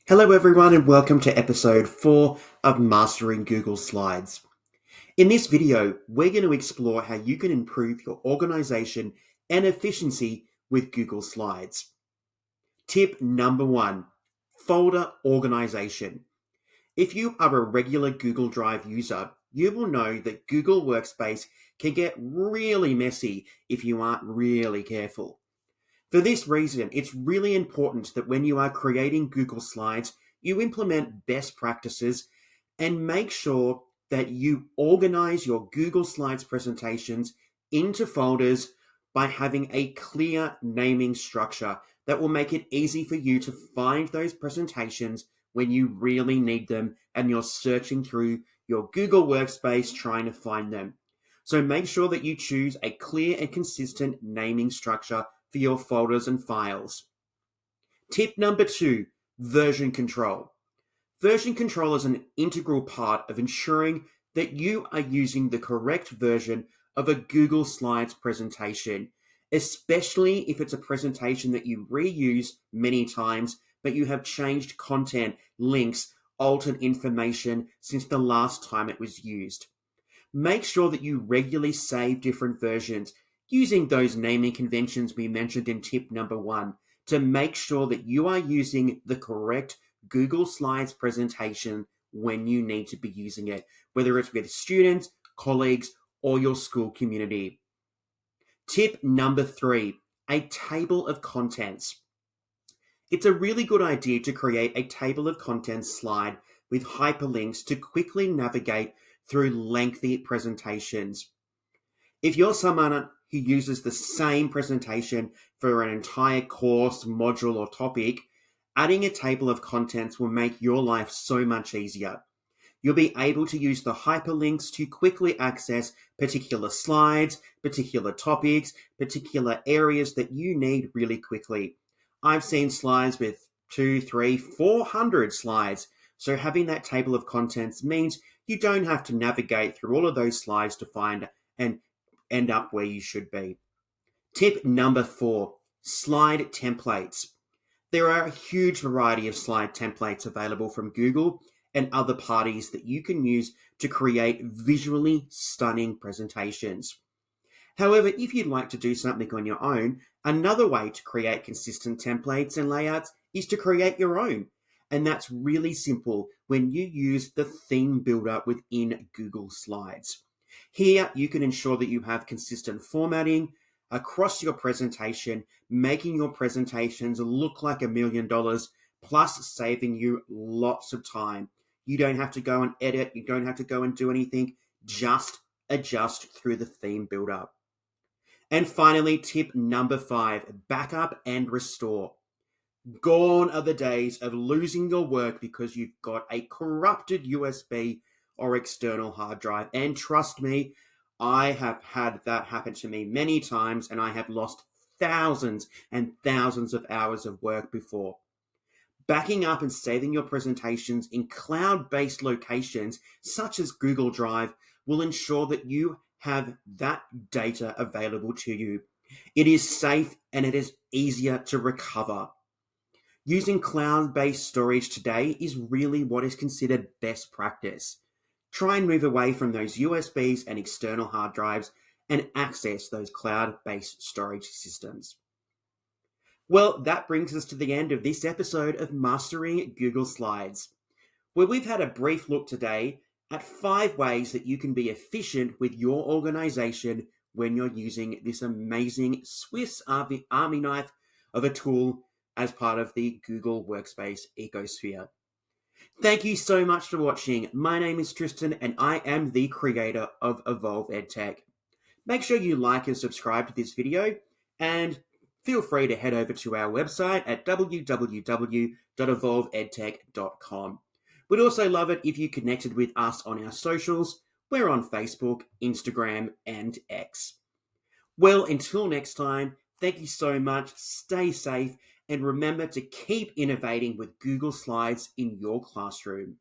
Hello everyone and welcome to episode 4 of Mastering Google Slides. In this video, we're going to explore how you can improve your organization and efficiency with Google Slides. Tip number 1, folder organization. If you are a regular Google Drive user, you will know that Google Workspace can get really messy if you aren't really careful. For this reason, it's really important that when you are creating Google Slides, you implement best practices and make sure that you organize your Google Slides presentations into folders by having a clear naming structure that will make it easy for you to find those presentations when you really need them and you're searching through your Google Workspace trying to find them. So make sure that you choose a clear and consistent naming structure for your folders and files. Tip number 2, version control. Version control is an integral part of ensuring that you are using the correct version of a Google Slides presentation, especially if it's a presentation that you reuse many times, but you have changed content, links, altered information since the last time it was used. Make sure that you regularly save different versions using those naming conventions we mentioned in tip number 1 to make sure that you are using the correct Google Slides presentation when you need to be using it, whether it's with students, colleagues, or your school community. Tip number 3, a table of contents. It's a really good idea to create a table of contents slide with hyperlinks to quickly navigate through lengthy presentations. If you're someone who uses the same presentation for an entire course, module, or topic, adding a table of contents will make your life so much easier. You'll be able to use the hyperlinks to quickly access particular slides, particular topics, particular areas that you need really quickly. I've seen slides with 200, 300, 400 slides, so having that table of contents means you don't have to navigate through all of those slides to find and end up where you should be. Tip number 4, slide templates. There are a huge variety of slide templates available from Google and other parties that you can use to create visually stunning presentations. However, if you'd like to do something on your own, another way to create consistent templates and layouts is to create your own. And that's really simple when you use the theme builder within Google Slides. Here, you can ensure that you have consistent formatting across your presentation, making your presentations look like $1 million, plus saving you lots of time. You don't have to go and edit, you don't have to go and do anything, just adjust through the theme builder. And finally, tip number 5, backup and restore. Gone are the days of losing your work because you've got a corrupted USB or external hard drive. And trust me, I have had that happen to me many times, and I have lost thousands and thousands of hours of work before. Backing up and saving your presentations in cloud-based locations such as Google Drive will ensure that you have that data available to you. It is safe and it is easier to recover. Using cloud-based storage today is really what is considered best practice. Try and move away from those USBs and external hard drives and access those cloud-based storage systems. Well, that brings us to the end of this episode of Mastering Google Slides, where we've had a brief look today at 5 ways that you can be efficient with your organization when you're using this amazing Swiss Army knife of a tool as part of the Google Workspace ecosphere. Thank you so much for watching. My name is Tristan and I am the creator of Evolve EdTech. Make sure you like and subscribe to this video, and feel free to head over to our website at www.evolveedtech.com. We'd also love it if you connected with us on our socials. We're on Facebook, Instagram, and X. Well, until next time, thank you so much, stay safe, and remember to keep innovating with Google Slides in your classroom.